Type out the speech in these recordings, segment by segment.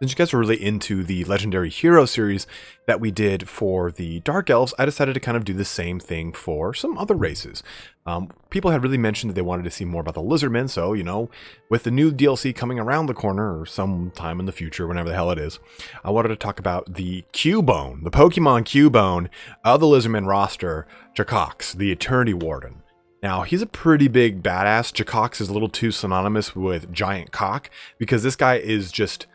Since you guys are really into the Legendary Hero series that we did for the Dark Elves, I decided to kind of do the same thing for some other races. People had really mentioned that they wanted to see more about the Lizardmen, so, you know, with the new DLC coming around the corner, or sometime in the future, whenever the hell it is, I wanted to talk about the Cubone, the Pokemon Cubone of the Lizardmen roster, Chakax, the Eternity Warden. Now, he's a pretty big badass. Chakax is a little too synonymous with giant cock, because this guy is just...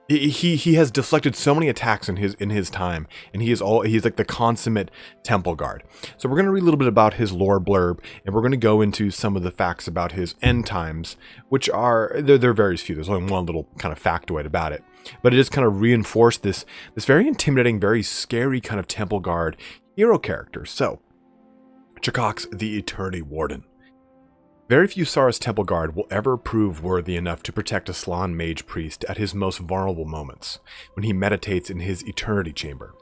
he has deflected so many attacks in his time, and he's like the consummate temple guard. So we're going to read a little bit about his lore blurb, and we're going to go into some of the facts about his end times, which are they're very few. There's only one little kind of factoid about it, but it just kind of reinforced this very intimidating, very scary kind of temple guard hero character. So Chakax, the Eternity Warden. Very few Saurus Temple Guard will ever prove worthy enough to protect a Slann Mage Priest at his most vulnerable moments, when he meditates in his Eternity Chamber.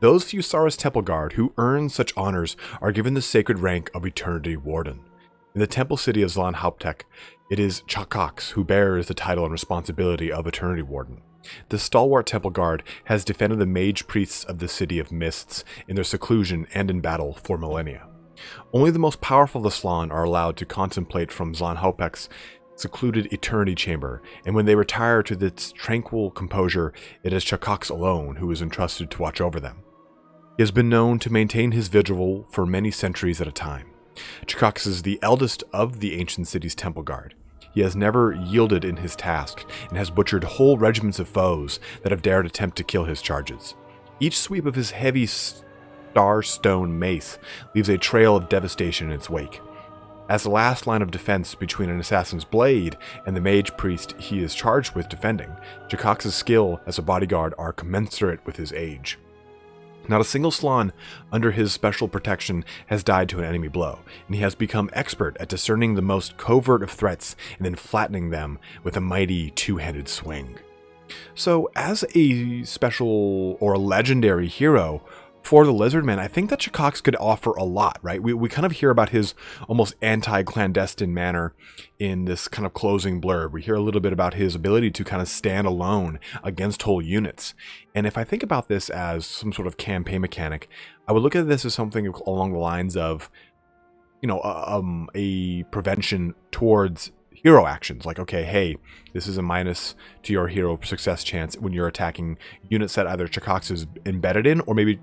Those few Saurus Temple Guard who earn such honors are given the sacred rank of Eternity Warden. In the Temple City of Zlan-Hauptek, it is Chakax who bears the title and responsibility of Eternity Warden. The stalwart Temple Guard has defended the Mage Priests of the City of Mists in their seclusion and in battle for millennia. Only the most powerful of the Slann are allowed to contemplate from Zlan-Hauptek's secluded Eternity Chamber, and when they retire to its tranquil composure, it is Chakax alone who is entrusted to watch over them. He has been known to maintain his vigil for many centuries at a time. Chakax is the eldest of the ancient city's Temple Guard. He has never yielded in his task, and has butchered whole regiments of foes that have dared attempt to kill his charges. Each sweep of his heavy Starstone Mace leaves a trail of devastation in its wake. As the last line of defense between an assassin's blade and the mage priest he is charged with defending, Chakax's skill as a bodyguard are commensurate with his age. Not a single Slann under his special protection has died to an enemy blow, and he has become expert at discerning the most covert of threats and then flattening them with a mighty two-handed swing. So, as a special or legendary hero for the Lizardmen, I think that Chakax could offer a lot, right? We kind of hear about his almost anti-clandestine manner in this kind of closing blurb. We hear a little bit about his ability to kind of stand alone against whole units. And if I think about this as some sort of campaign mechanic, I would look at this as something along the lines of, you know, a prevention towards hero actions. Like, okay, hey, this is a minus to your hero success chance when you're attacking units that either Chakax is embedded in, or maybe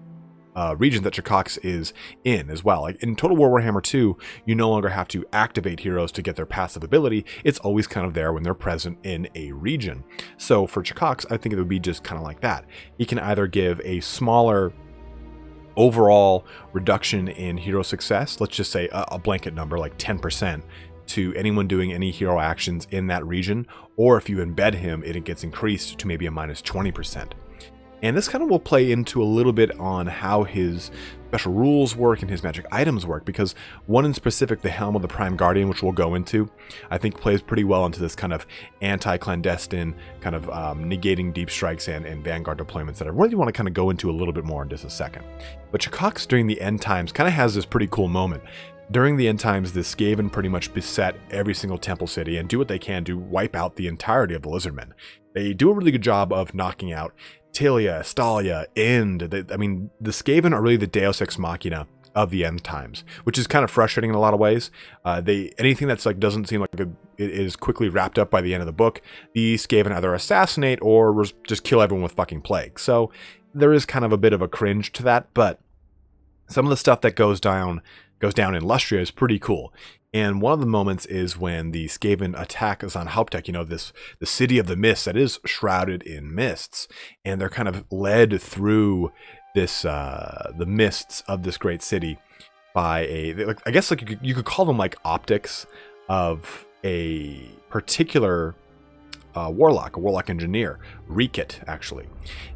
regions that Chakax is in as well. Like in Total War Warhammer 2, you no longer have to activate heroes to get their passive ability. It's always kind of there when they're present in a region. So for Chakax, I think it would be just kind of like that. He can either give a smaller overall reduction in hero success, let's just say a blanket number like 10%, to anyone doing any hero actions in that region, or if you embed him, it gets increased to maybe a minus 20%. And this kind of will play into a little bit on how his special rules work and his magic items work, because one in specific, the Helm of the Prime Guardian, which we'll go into, I think plays pretty well into this kind of anti-clandestine, kind of negating deep strikes and vanguard deployments that I really want to kind of go into a little bit more in just a second. But Chakax during the end times kind of has this pretty cool moment. During the end times, the Skaven pretty much beset every single temple city and do what they can to wipe out the entirety of the Lizardmen. They do a really good job of knocking out Talia, Stalia, End. I mean, the Skaven are really the Deus Ex Machina of the end times, which is kind of frustrating in a lot of ways. Anything that's like doesn't seem like it is quickly wrapped up by the end of the book, the Skaven either assassinate or just kill everyone with fucking plague. So there is kind of a bit of a cringe to that, but some of the stuff that goes down in Lustria is pretty cool. And one of the moments is when the Skaven attack Zlan-Hauptek, you know, the city of the mists that is shrouded in mists, and they're kind of led through this the mists of this great city by I guess you could call them like optics of a particular a warlock engineer, Rekit actually,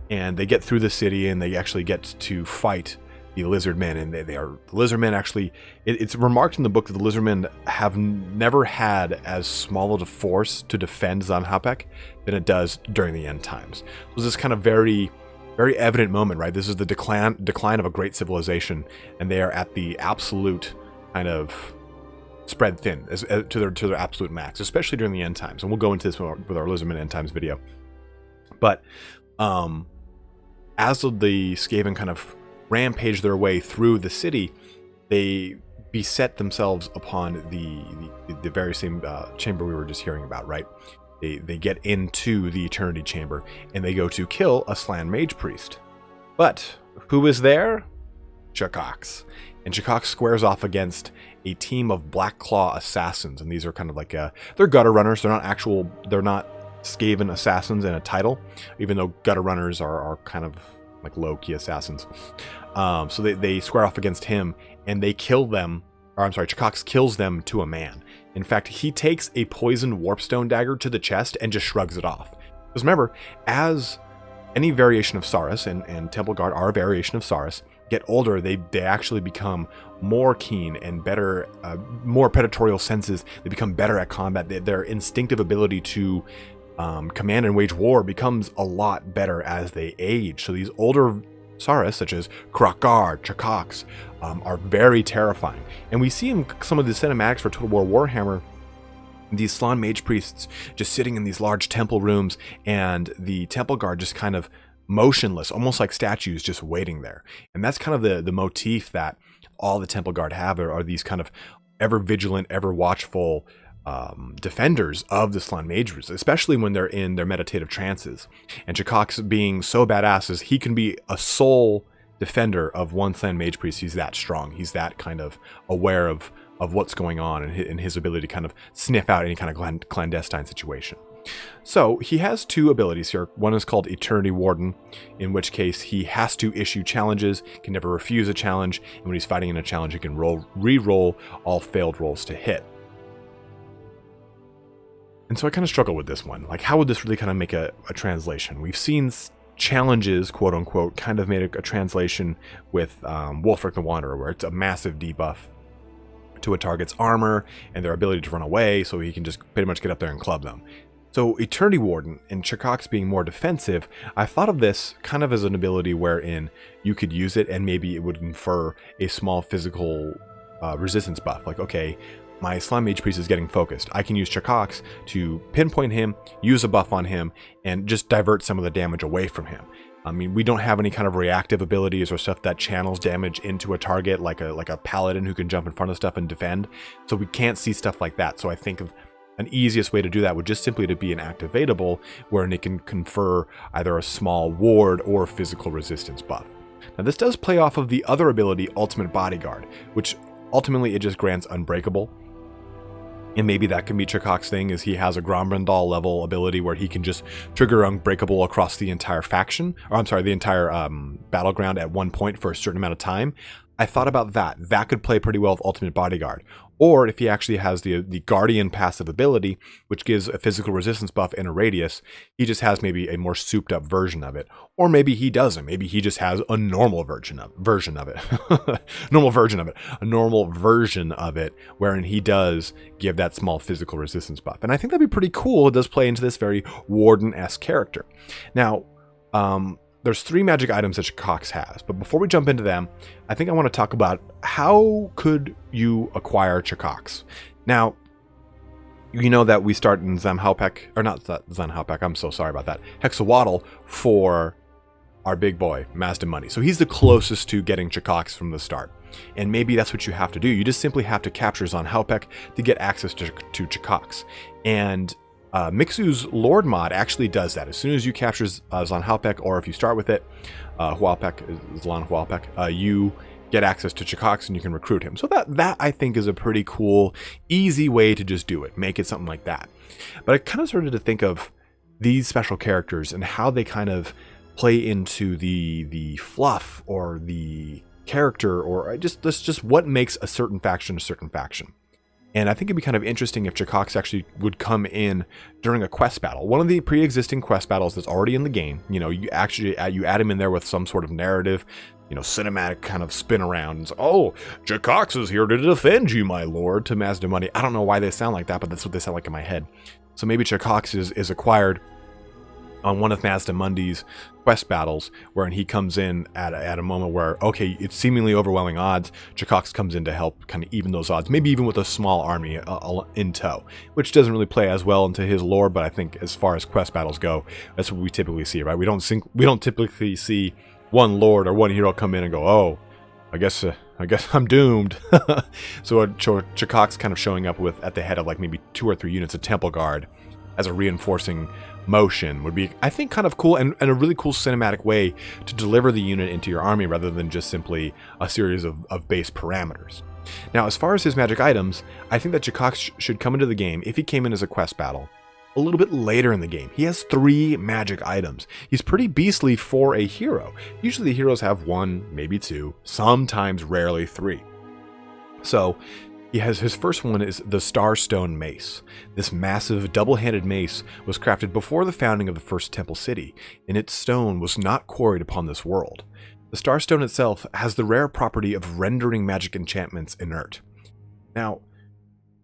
and they get through the city and they actually get to fight the Lizardmen, and the Lizardmen actually, it's remarked in the book that the Lizardmen have never had as small of a force to defend Zlan-Hauptek than it does during the end times. So it's this kind of very, very evident moment, right? This is the decline of a great civilization, and they are at the absolute kind of spread thin to their absolute max, especially during the end times. And we'll go into this with our Lizardmen end times video. But as the Skaven kind of rampage their way through the city, they beset themselves upon the very same chamber we were just hearing about, right? They get into the Eternity Chamber, and they go to kill a Slann Mage Priest. But who is there? Chakax. And Chakax squares off against a team of Black Claw assassins, and these are kind of like they're gutter runners. They're not Skaven assassins in a title, even though gutter runners are kind of like low-key assassins. So they square off against him, and they kill them, or I'm sorry, Chakax kills them to a man. In fact, he takes a poisoned warpstone dagger to the chest and just shrugs it off. Because remember, as any variation of Saurus, and Temple Guard are a variation of Saurus, get older, they actually become more keen and better, more predatorial senses. They become better at combat. Their instinctive ability to command and wage war becomes a lot better as they age. So these older Saurus, such as Krakar, Chakax, are very terrifying. And we see in some of the cinematics for Total War Warhammer, these Slann Mage Priests just sitting in these large temple rooms, and the Temple Guard just kind of motionless, almost like statues just waiting there. And that's kind of the motif that all the Temple Guard have, are these kind of ever vigilant, ever watchful defenders of the Slann Mages, especially when they're in their meditative trances. And Chakax, being so badass, is he can be a sole defender of one Slann Mage Priest. He's that strong. He's that kind of aware of what's going on, and his ability to kind of sniff out any kind of clandestine situation. So he has two abilities here. One is called Eternity Warden, in which case he has to issue challenges, can never refuse a challenge, and when he's fighting in a challenge, he can re-roll all failed rolls to hit. And so I kind of struggle with this one. Like, how would this really kind of make a translation? We've seen challenges, quote unquote, kind of made a translation with Wulfric the Wanderer, where it's a massive debuff to a target's armor and their ability to run away, so he can just pretty much get up there and club them. So Eternity Warden and Chakax being more defensive, I thought of this kind of as an ability wherein you could use it and maybe it would infer a small physical resistance buff. Like, okay, my Slann Mage Priest is getting focused. I can use Chakax to pinpoint him, use a buff on him, and just divert some of the damage away from him. I mean, we don't have any kind of reactive abilities or stuff that channels damage into a target, like a paladin who can jump in front of stuff and defend. So we can't see stuff like that. So I think of an easiest way to do that would just simply to be an activatable, wherein it can confer either a small ward or physical resistance buff. Now this does play off of the other ability, Ultimate Bodyguard, which ultimately it just grants Unbreakable. And maybe that can be Chakax's thing, is he has a Grombrandal level ability where he can just trigger Unbreakable across the entire faction, or I'm sorry, the entire battleground at one point for a certain amount of time. I thought about that. That could play pretty well with Ultimate Bodyguard. Or if he actually has the Guardian passive ability, which gives a physical resistance buff in a radius, he just has maybe a more souped up version of it. Or maybe he doesn't. Maybe he just has a normal version of it. A normal version of it, wherein he does give that small physical resistance buff. And I think that'd be pretty cool. It does play into this very Warden-esque character. Now, there's 3 magic items that Chakax has, but before we jump into them, I think I want to talk about how could you acquire Chakax. Now, you know that we start in Zamhaupek, or not Zamhaupek, I'm so sorry about that, Hexawaddle for our big boy, Mazda Money. So he's the closest to getting Chakax from the start. And maybe that's what you have to do. You just simply have to capture Zamhaupek to get access to Chakax. And Mixu's Lord mod actually does that. As soon as you capture Zamhaupek, or if you start with it, Hualpek, you get access to Chakax and you can recruit him. So that I think is a pretty cool, easy way to just do it. Make it something like that. But I kind of started to think of these special characters and how they kind of play into the fluff or the character, or just what makes a certain faction a certain faction. And I think it'd be kind of interesting if Chakax actually would come in during a quest battle. One of the pre-existing quest battles that's already in the game, you know, you add him in there with some sort of narrative, you know, cinematic kind of spin around. And so, oh, Chakax is here to defend you, my lord, to Mazda Money. I don't know why they sound like that, but that's what they sound like in my head. So maybe Chakax is acquired on one of Mazdamundi's quest battles, wherein he comes in at a moment where, okay, it's seemingly overwhelming odds. Chakax comes in to help kind of even those odds, maybe even with a small army in tow, which doesn't really play as well into his lore, but I think as far as quest battles go, that's what we typically see, right? We don't typically see one lord or one hero come in and go, oh, I guess I'm doomed. So Chakax kind of showing up with at the head of like maybe 2 or 3 units of Temple Guard as a reinforcing motion would be, I think, kind of cool and a really cool cinematic way to deliver the unit into your army rather than just simply a series of base parameters. Now, as far as his magic items, I think that Chakax should come into the game, if he came in as a quest battle, a little bit later in the game. He has 3 magic items. He's pretty beastly for a hero. Usually the heroes have 1, maybe 2, sometimes rarely 3. So he has his first one is the Starstone Mace. This massive double-handed mace was crafted before the founding of the first temple city, and its stone was not quarried upon this world. The Starstone itself has the rare property of rendering magic enchantments inert. Now,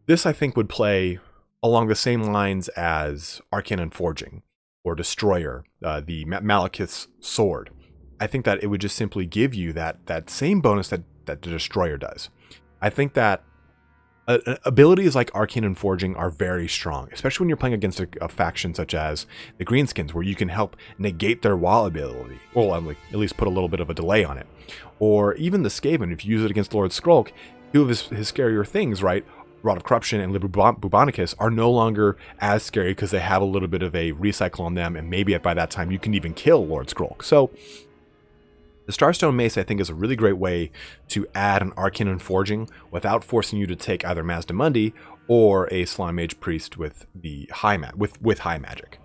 this I think would play along the same lines as Arcane Forging or Destroyer, the Malekith's sword. I think that it would just simply give you that same bonus that the Destroyer does. I think that abilities like Arcane Forging are very strong, especially when you're playing against a faction such as the Greenskins, where you can help negate their wall ability, or at least put a little bit of a delay on it. Or even the Skaven, if you use it against Lord Skrulk, 2 of his scarier things, right? Rod of Corruption and Bubonicus are no longer as scary because they have a little bit of a recycle on them, and maybe by that time you can even kill Lord Skrulk. So the Starstone Mace, I think, is a really great way to add an Arcane Forging without forcing you to take either Mazdamundi or a Slime Mage Priest with high magic.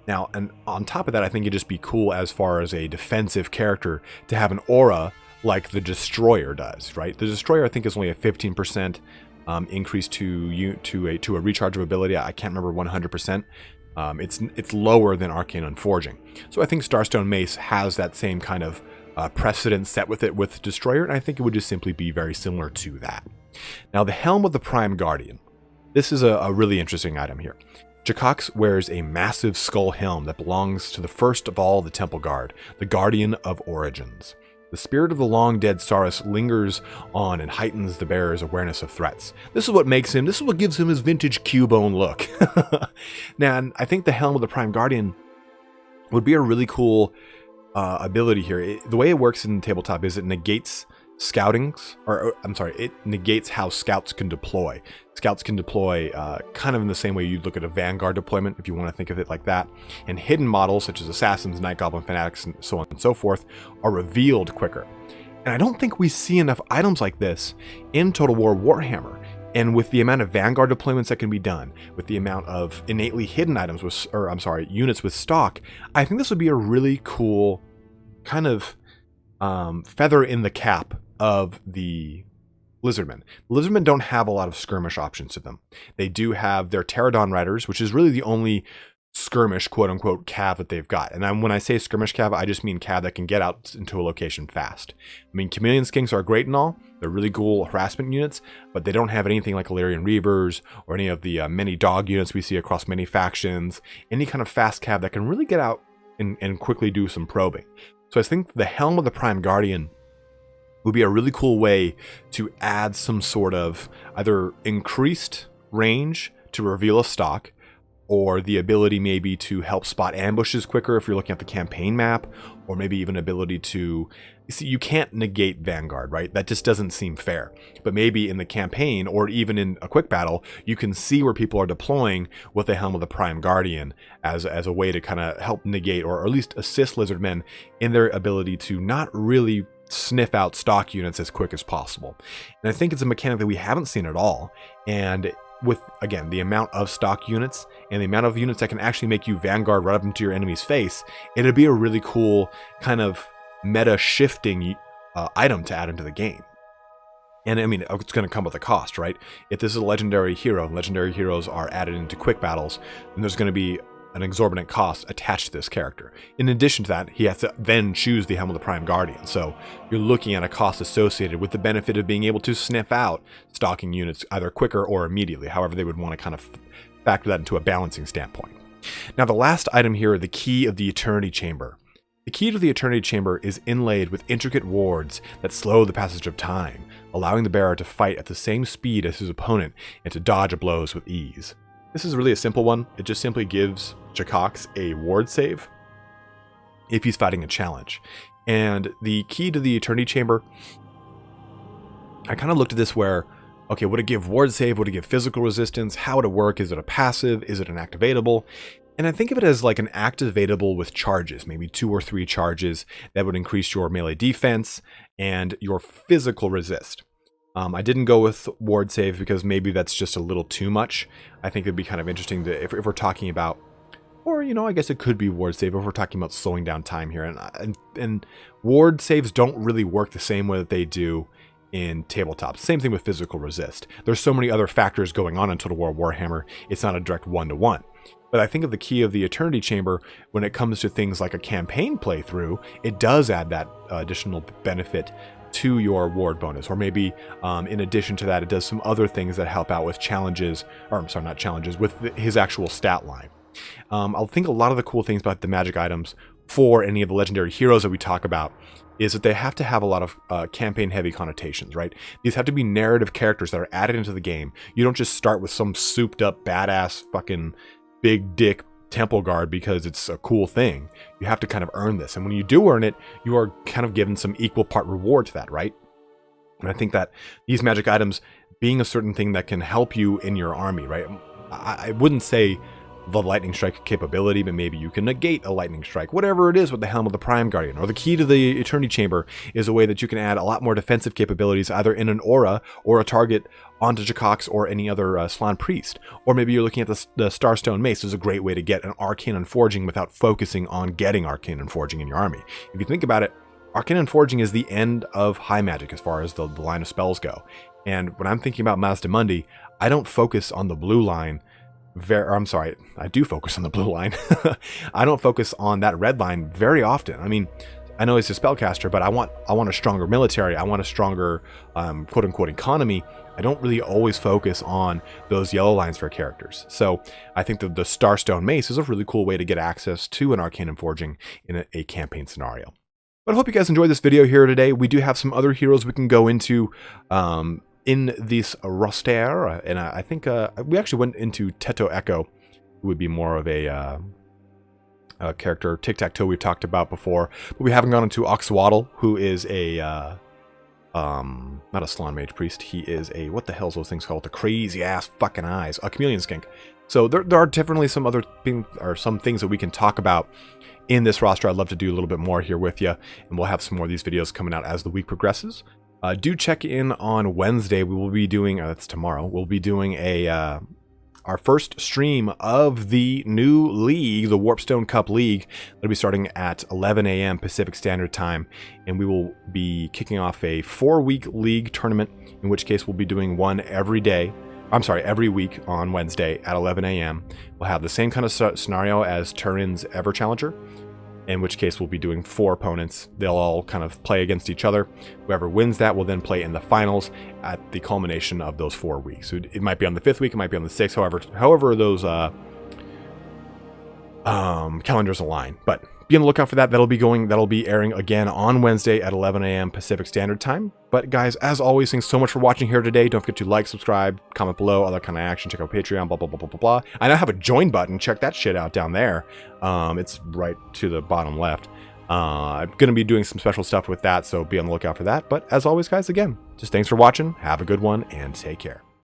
Now, and on top of that, I think it'd just be cool as far as a defensive character to have an aura like the Destroyer does, right? The Destroyer, I think, is only a 15% increase to a recharge of ability. I can't remember 100%. It's lower than Arcane Forging. So I think Starstone Mace has that same kind of precedent set with it with Destroyer, and I think it would just simply be very similar to that. Now, the Helm of the Prime Guardian. This is a really interesting item here. Chakax wears a massive skull helm that belongs to the first of all the Temple Guard, the Guardian of Origins. The spirit of the long-dead Saurus lingers on and heightens the bearer's awareness of threats. This is what gives him his vintage Cubone look. Now, and I think the Helm of the Prime Guardian would be a really cool ability here. The way it works in Tabletop is it negates it negates how scouts can deploy. Scouts can deploy kind of in the same way you'd look at a Vanguard deployment, if you want to think of it like that. And hidden models, such as Assassins, Night Goblin Fanatics, and so on and so forth, are revealed quicker. And I don't think we see enough items like this in Total War Warhammer. And with the amount of Vanguard deployments that can be done, with the amount of innately hidden items units with stock, I think this would be a really cool kind of feather in the cap of the Lizardmen. The Lizardmen don't have a lot of skirmish options to them. They do have their Pterodon Riders, which is really the only skirmish, quote-unquote, cav that they've got. And when I say skirmish cav, I just mean cav that can get out into a location fast. I mean, Chameleon Skinks are great and all. They're really cool harassment units, but they don't have anything like Illyrian Reavers or any of the many dog units we see across many factions. Any kind of fast cav that can really get out and quickly do some probing. So I think the Helm of the Prime Guardian would be a really cool way to add some sort of either increased range to reveal a stock, or the ability maybe to help spot ambushes quicker if you're looking at the campaign map, or maybe even ability to... See, you can't negate Vanguard, right? That just doesn't seem fair. But maybe in the campaign, or even in a quick battle, you can see where people are deploying with the Helm of the Prime Guardian as a way to kind of help negate, or at least assist Lizardmen in their ability to not really sniff out stock units as quick as possible. And I think it's a mechanic that we haven't seen at all. And with, again, the amount of stock units and the amount of units that can actually make you Vanguard right up into your enemy's face, it'd be a really cool kind of meta shifting item to add into the game. And I mean, it's going to come with a cost, right? If this is a legendary hero, and legendary heroes are added into quick battles, then there's going to be an exorbitant cost attached to this character. In addition to that, he has to then choose the Helm of the Prime Guardian. So you're looking at a cost associated with the benefit of being able to sniff out stalking units either quicker or immediately, however they would want to kind of factor that into a balancing standpoint. Now, the last item here, the Key of the Eternity Chamber. The Key to the Eternity Chamber is inlaid with intricate wards that slow the passage of time, allowing the bearer to fight at the same speed as his opponent and to dodge blows with ease. This is really a simple one. It just simply gives Chakax a ward save if he's fighting a challenge. And the Key to the Eternity Chamber, I kind of looked at this where, okay, would it give ward save? Would it give physical resistance? How would it work? Is it a passive? Is it an activatable? And I think of it as like an activatable with charges, maybe 2 or 3 charges that would increase your melee defense and your physical resist. I didn't go with ward save because maybe that's just a little too much. I think it'd be kind of interesting to, if we're talking about, or, you know, I guess it could be ward save if we're talking about slowing down time here. And ward saves don't really work the same way that they do in Tabletop. Same thing with physical resist. There's so many other factors going on in Total War Warhammer, it's not a direct one-to-one. But I think of the Key of the Eternity Chamber, when it comes to things like a campaign playthrough, it does add that additional benefit to your ward bonus. Or maybe in addition to that, it does some other things that help out with challenges, or I'm sorry, not challenges, with his actual stat line. I think a lot of the cool things about the magic items for any of the legendary heroes that we talk about is that they have to have a lot of campaign-heavy connotations, right? These have to be narrative characters that are added into the game. You don't just start with some souped-up, badass, fucking big dick temple guard because it's a cool thing. You have to kind of earn this. And when you do earn it, you are kind of given some equal part reward to that, right? And I think that these magic items being a certain thing that can help you in your army, right? I wouldn't say the lightning strike capability, but maybe you can negate a lightning strike, whatever it is with the Helm of the Prime Guardian. Or the Key to the Eternity Chamber is a way that you can add a lot more defensive capabilities either in an aura or a target onto Chakax or any other Slan Priest. Or maybe you're looking at the Starstone Mace is a great way to get an Arcane Unforging without focusing on getting Arcane Unforging in your army. If you think about it, Arcane Unforging is the end of high magic as far as the line of spells go. And when I'm thinking about Mazda Mundi, I don't focus on the blue line. I'm sorry, I do focus on the blue line. I don't focus on that red line very often. I mean, I know he's a spellcaster, but I want a stronger military. I want a stronger quote unquote economy. I don't really always focus on those yellow lines for characters. So I think that the Starstone Mace is a really cool way to get access to an Arcane Forging in a campaign scenario. But I hope you guys enjoyed this video here today. We do have some other heroes we can go into in this roster, and I think we actually went into Teto Echo, who would be more of a character. Tic-Tac-Toe we've talked about before, but we haven't gone into Oxwaddle, who is a not a Slan Mage Priest. He is a, what the hell's those things called? The crazy ass fucking eyes, a Chameleon Skink. So there are definitely some other things, or some things that we can talk about in this roster. I'd love to do a little bit more here with you, and we'll have some more of these videos coming out as the week progresses. Do check in on Wednesday. We will be doing, that's tomorrow, we'll be doing our first stream of the new league, the Warpstone Cup League. It'll be starting at 11 a.m. Pacific Standard Time, and we will be kicking off a 4-week league tournament, in which case we'll be doing one every week on Wednesday at 11 a.m. We'll have the same kind of scenario as Turin's Ever Challenger, in which case we'll be doing 4 opponents. They'll all kind of play against each other. Whoever wins that will then play in the finals at the culmination of those 4 weeks. So it might be on the 5th week, it might be on the 6th, however those calendars align. But be on the lookout for that. That'll be airing again on Wednesday at 11 a.m. Pacific Standard Time. But guys, as always, thanks so much for watching here today. Don't forget to like, subscribe, comment below, all that kind of action. Check out Patreon, blah, blah, blah, blah, blah, blah. I now have a join button. Check that shit out down there. It's right to the bottom left. I'm going to be doing some special stuff with that, so be on the lookout for that. But as always, guys, again, just thanks for watching. Have a good one, and take care.